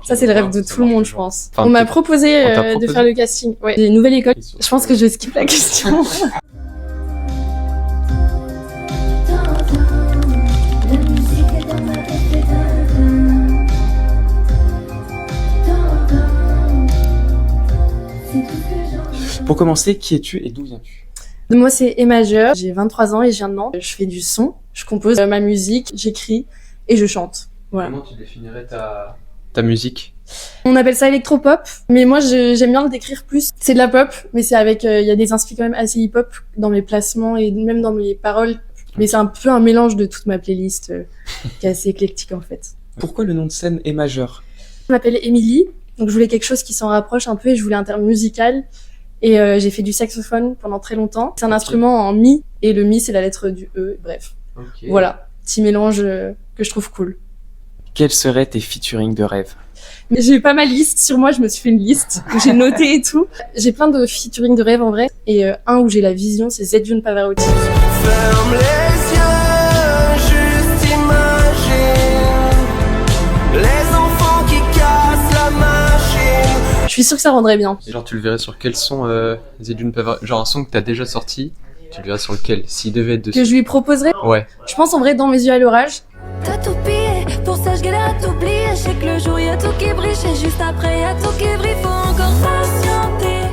Ça, c'est le rêve de tout le monde, je pense. Enfin, On m'a proposé, on t'a proposé de faire le casting. Ouais, j'ai une nouvelle école. Je pense que je skip la question. Pour commencer, qui es-tu et d'où viens-tu? Moi, c'est E majeur. J'ai 23 ans et je viens de Nantes. Je fais du son, je compose ma musique, j'écris et je chante. Voilà. Comment tu définirais ta musique? On appelle ça électropop, mais moi j'aime bien le décrire plus. C'est de la pop, mais c'est avec, il y a des inspirations quand même assez hip-hop dans mes placements et même dans mes paroles. Mais c'est un peu un mélange de toute ma playlist qui est assez éclectique en fait. Pourquoi le nom de scène est majeur? Je m'appelle Émilie, donc je voulais quelque chose qui s'en rapproche un peu et je voulais un terme musical. Et j'ai fait du saxophone pendant très longtemps. C'est un instrument en mi, et le mi c'est la lettre du E, bref. Okay. Voilà, petit mélange que je trouve cool. Quels seraient tes featuring de rêve? Mais j'ai pas ma liste sur moi, je me suis fait une liste que j'ai notée et tout. J'ai plein de featuring de rêve en vrai, et un où j'ai la vision, c'est Zedjun Pavarotti. Ferme les yeux, juste imagine les enfants qui cassent la machine. Je suis sûre que ça rendrait bien. Et genre, tu le verrais sur quel son, Zedjun Pavarotti? Genre un son que t'as déjà sorti, tu le verrais sur lequel? S'il devait être dessus. Que je lui proposerais. Ouais. Je pense en vrai dans Mes yeux à l'orage. T'as tout pillé, pour ça je galère à t'oublier. Je sais que le jour y'a tout qui brille, et juste après y'a tout qui brille, faut encore patienter.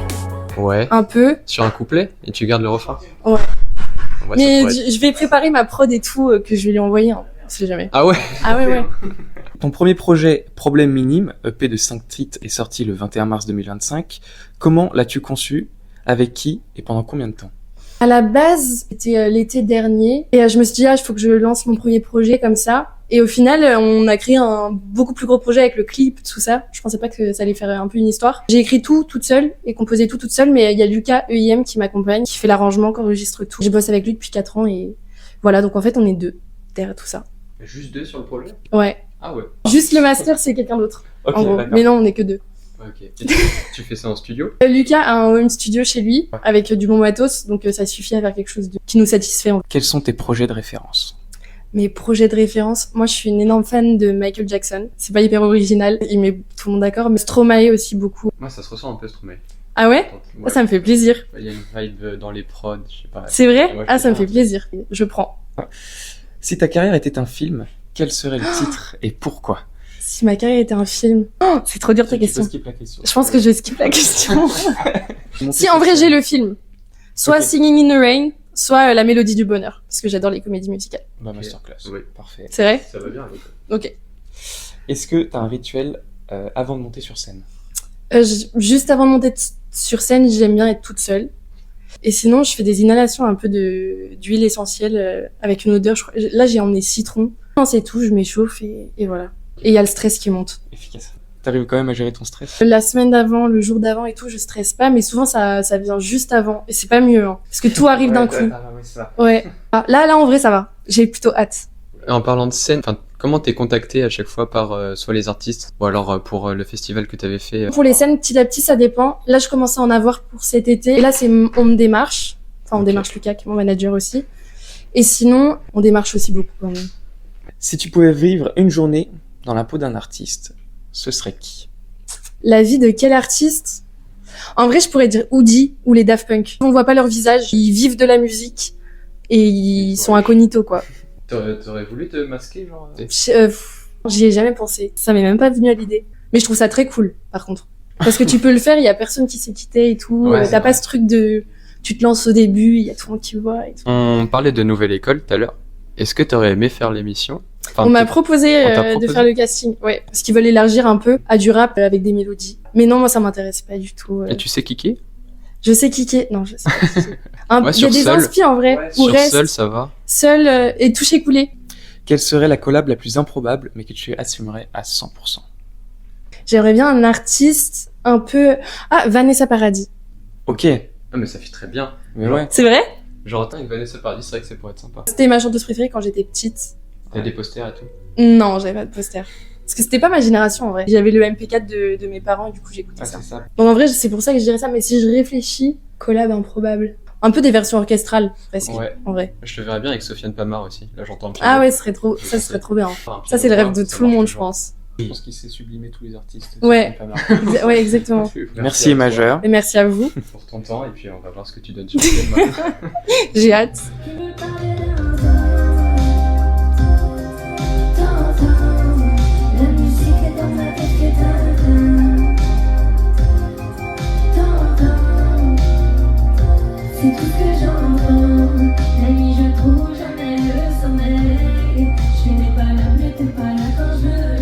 Ouais. Un peu. Sur un couplet, et tu gardes le refrain. Ouais. Ouais, Mais ça pourrait être- je vais préparer ma prod et tout, que je vais lui envoyer, hein. On sait jamais. Ah ouais? Ah ouais. Ton premier projet, Problème Minime, EP de 5 titres, est sorti le 21 mars 2025. Comment l'as-tu conçu? Avec qui? Et pendant combien de temps? À la base, c'était l'été dernier. Et je me suis dit, il faut que je lance mon premier projet comme ça. Et au final, on a créé un beaucoup plus gros projet avec le clip, tout ça. Je pensais pas que ça allait faire un peu une histoire. J'ai écrit tout toute seule et composé tout toute seule, mais il y a Lucas EIM qui m'accompagne, qui fait l'arrangement, qui enregistre tout. J'ai bossé avec lui depuis 4 ans et voilà. Donc en fait, on est 2 derrière tout ça. Juste 2 sur le projet? Ouais. Ah ouais. Juste le master, c'est quelqu'un d'autre. Ok, En gros. d'accord. Mais non, on est que 2. Ok. Et tu fais ça en studio? Lucas a un home studio chez lui, avec du bon matos, donc ça suffit à faire quelque chose qui nous satisfait. Quels sont tes projets de référence? Mes projets de référence, moi je suis une énorme fan de Michael Jackson. C'est pas hyper original, il met tout le monde d'accord, mais Stromae aussi beaucoup. Moi, ça se ressent un peu Stromae. Ah ouais? Ça me fait plaisir. Il y a une vibe dans les prods, je sais pas. C'est vrai? Ouais, Ah, ça me bien. fait plaisir. Je prends. Si ta carrière était un film, quel serait le titre et pourquoi? Si ma carrière était un film... Oh, c'est trop dur ta question. skip la question. Je pense que je skip la question. Monter Si sur en vrai scène. j'ai le film, soit Ok. Singing in the Rain, soit La Mélodie du Bonheur, parce que j'adore les comédies musicales. Bah, masterclass. Oui. Parfait. C'est vrai? Ça va bien avec. Ok. Est-ce que t'as un rituel avant de monter sur scène? Juste avant de monter sur scène, j'aime bien être toute seule. Et sinon, je fais des inhalations un peu d'huile essentielle avec une odeur. Là, j'ai emmené citron. Non, c'est tout, je m'échauffe et voilà. Et il y a le stress qui monte. Efficace. T'arrives quand même à gérer ton stress? La semaine d'avant, le jour d'avant et tout, je stresse pas, mais souvent ça vient juste avant. Et c'est pas mieux, hein, parce que tout arrive d'un coup. Ouais, c'est ça. Ouais. Ah, là, en vrai, ça va. J'ai plutôt hâte. En parlant de scène, comment t'es contacté à chaque fois par soit les artistes ou alors pour le festival que t'avais fait? Pour les scènes, petit à petit, ça dépend. Là, je commence à en avoir pour cet été. Et là, on me démarche. Enfin, on Ok. démarche Lucas, qui est mon manager aussi. Et sinon, on démarche aussi beaucoup quand même. Si tu pouvais vivre une journée dans la peau d'un artiste, ce serait qui? La vie de quel artiste? En vrai, je pourrais dire Oudi ou les Daft Punk. On voit pas leur visage, ils vivent de la musique et ils sont incognito, quoi. T'aurais voulu te masquer, genre? J'y ai jamais pensé. Ça m'est même pas venu à l'idée. Mais je trouve ça très cool, par contre. Parce que tu peux le faire, il y a personne qui sait quitter et tout. Ouais, c'est T'as pas vrai. ce truc de... Tu te lances au début, il y a tout le monde qui voit et tout. On parlait de Nouvelle École tout à l'heure. Est-ce que t'aurais aimé faire l'émission? Enfin, On m'a proposé, on t'a de proposé faire le casting, ouais. Parce qu'ils veulent élargir un peu à du rap avec des mélodies. Mais non, moi, ça m'intéresse pas du tout. Et tu sais kicker? Je sais kicker. Non, je sais pas kicker. Il Ouais, y a sur des Seul. inspi en vrai. Ou Sur reste, Seul, ça va. seul et toucher coulé. Quelle serait la collab la plus improbable, mais que tu assumerais à 100%? J'aimerais bien un artiste un peu... Ah, Vanessa Paradis. Ok. Ah, mais ça fait très bien. Mais ouais. C'est vrai? Genre, attends, une Vanessa Paradis, c'est vrai que ça pourrait être sympa. C'était ma chanteuse préférée quand j'étais petite. T'as des posters et tout. Non, j'avais pas de poster. Parce que c'était pas ma génération en vrai. J'avais le MP4 de mes parents et du coup j'écoutais Ah, ça. c'est ça. Donc en vrai, c'est pour ça que je dirais ça, mais si je réfléchis, collab improbable. Un peu des versions orchestrales, presque, Ouais. en vrai. Je te verrais bien avec Sofiane Pamar aussi. Là, j'entends un petit Ah peu. ouais, ça serait trop bien. Enfin, un Ça, c'est le piano, rêve de ça tout le marche monde, je toujours. pense. Je pense qu'il sait sublimer tous les artistes. Ouais. C'est pas mal. Ouais, exactement. Merci, à Majeur. Et merci à vous. toi pour ton temps et puis on va voir ce que tu donnes sur le thème. J'ai hâte. Je veux parler d'un T'entends, la musique est dans ma tête que T'entends, c'est tout ce que j'entends. La nuit je trouve jamais le sommeil. Je n'ai pas là, mais t'es pas là quand je